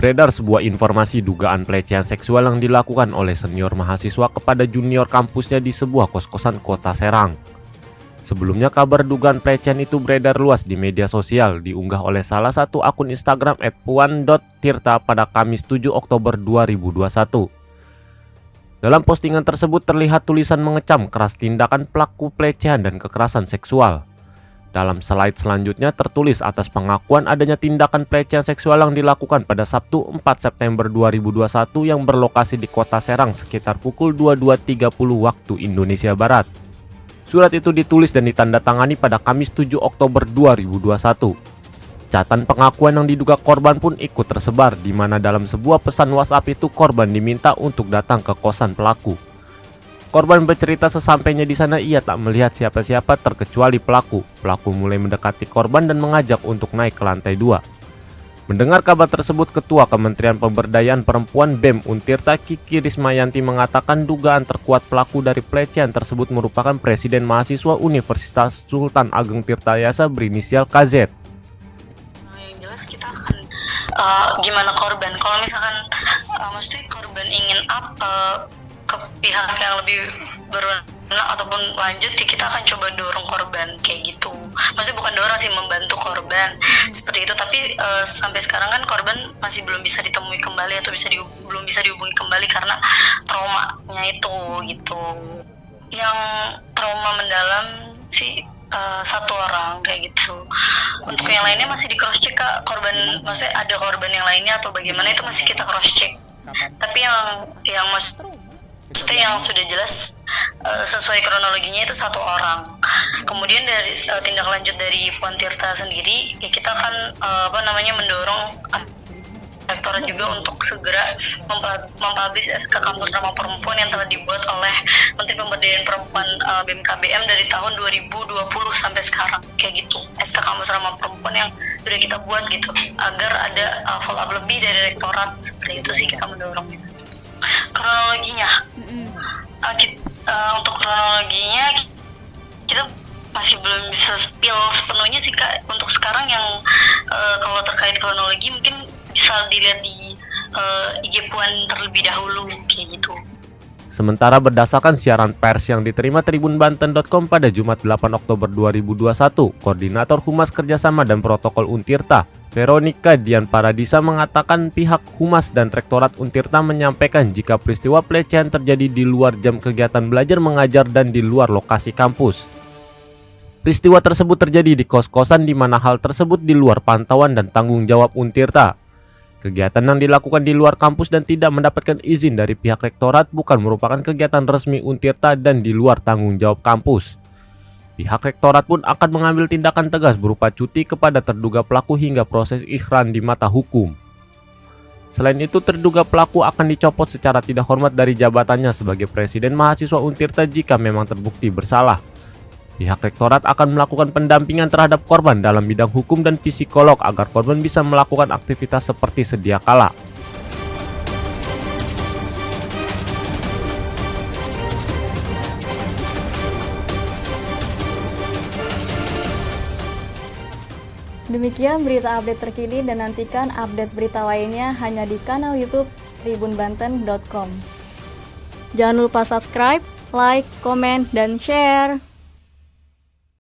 Beredar sebuah informasi dugaan pelecehan seksual yang dilakukan oleh senior mahasiswa kepada junior kampusnya di sebuah kos-kosan Kota Serang. Sebelumnya kabar dugaan pelecehan itu beredar luas di media sosial, diunggah oleh salah satu akun Instagram @puan.tirta pada Kamis 7 Oktober 2021. Dalam postingan tersebut terlihat tulisan mengecam keras tindakan pelaku pelecehan dan kekerasan seksual. Dalam slide selanjutnya tertulis atas pengakuan adanya tindakan pelecehan seksual yang dilakukan pada Sabtu 4 September 2021 yang berlokasi di Kota Serang sekitar pukul 22.30 waktu Indonesia Barat. Surat itu ditulis dan ditandatangani pada Kamis 7 Oktober 2021. Catatan pengakuan yang diduga korban pun ikut tersebar, di mana dalam sebuah pesan WhatsApp itu korban diminta untuk datang ke kosan pelaku. Korban bercerita sesampainya di sana ia tak melihat siapa-siapa terkecuali pelaku. Pelaku mulai mendekati korban dan mengajak untuk naik ke lantai 2. Mendengar kabar tersebut, Ketua Kementerian Pemberdayaan Perempuan BEM Untirta Kiki Rismayanti mengatakan dugaan terkuat pelaku dari pelecehan tersebut merupakan Presiden Mahasiswa Universitas Sultan Ageng Tirtayasa berinisial KZ. Yang jelas kita akan gimana korban. Kalau misalkan maksudnya korban ingin ke pihak yang lebih berwenang ataupun lanjut, ya kita akan coba dorong korban kayak gitu. Maksudnya bukan dorong sih, membantu korban seperti itu. Tapi sampai sekarang kan korban masih belum bisa ditemui kembali atau belum bisa dihubungi kembali karena traumanya itu gitu. Yang trauma mendalam sih satu orang kayak gitu. Untuk yang lainnya masih di cross check, Kak. Korban, maksudnya ada korban yang lainnya atau bagaimana itu masih kita cross check. Tapi yang maksudnya yang sudah jelas sesuai kronologinya itu satu orang. Kemudian dari tindak lanjut dari Puan Tirta sendiri, ya kita akan mendorong rektorat juga untuk segera mempublish SK Kampus Ramah Perempuan yang telah dibuat oleh Menteri Pemberdayaan Perempuan BMKBM dari tahun 2020 sampai sekarang kayak gitu. SK Kampus Ramah Perempuan yang sudah kita buat gitu, agar ada follow up lebih dari rektorat. Seperti itu sih kita mendorong. Kronologinya untuk kronologinya kita masih belum bisa spill sepenuhnya sih, Kak. Untuk sekarang yang kalau terkait kronologi mungkin bisa dilihat di IG Puan terlebih dahulu kayak gitu. Sementara berdasarkan siaran pers yang diterima tribunbanten.com pada Jumat 8 Oktober 2021, Koordinator Humas Kerjasama dan Protokol Untirta, Veronica Dian Paradisa mengatakan pihak Humas dan Rektorat Untirta menyampaikan jika peristiwa pelecehan terjadi di luar jam kegiatan belajar mengajar dan di luar lokasi kampus. Peristiwa tersebut terjadi di kos-kosan di mana hal tersebut di luar pantauan dan tanggung jawab Untirta. Kegiatan yang dilakukan di luar kampus dan tidak mendapatkan izin dari pihak rektorat bukan merupakan kegiatan resmi Untirta dan di luar tanggung jawab kampus. Pihak rektorat pun akan mengambil tindakan tegas berupa cuti kepada terduga pelaku hingga proses ikhran di mata hukum. Selain itu, terduga pelaku akan dicopot secara tidak hormat dari jabatannya sebagai Presiden Mahasiswa Untirta jika memang terbukti bersalah. Pihak rektorat akan melakukan pendampingan terhadap korban dalam bidang hukum dan psikolog agar korban bisa melakukan aktivitas seperti sedia kala. Demikian berita update terkini dan nantikan update berita lainnya hanya di kanal YouTube tribunbanten.com. Jangan lupa subscribe, like, komen, dan share.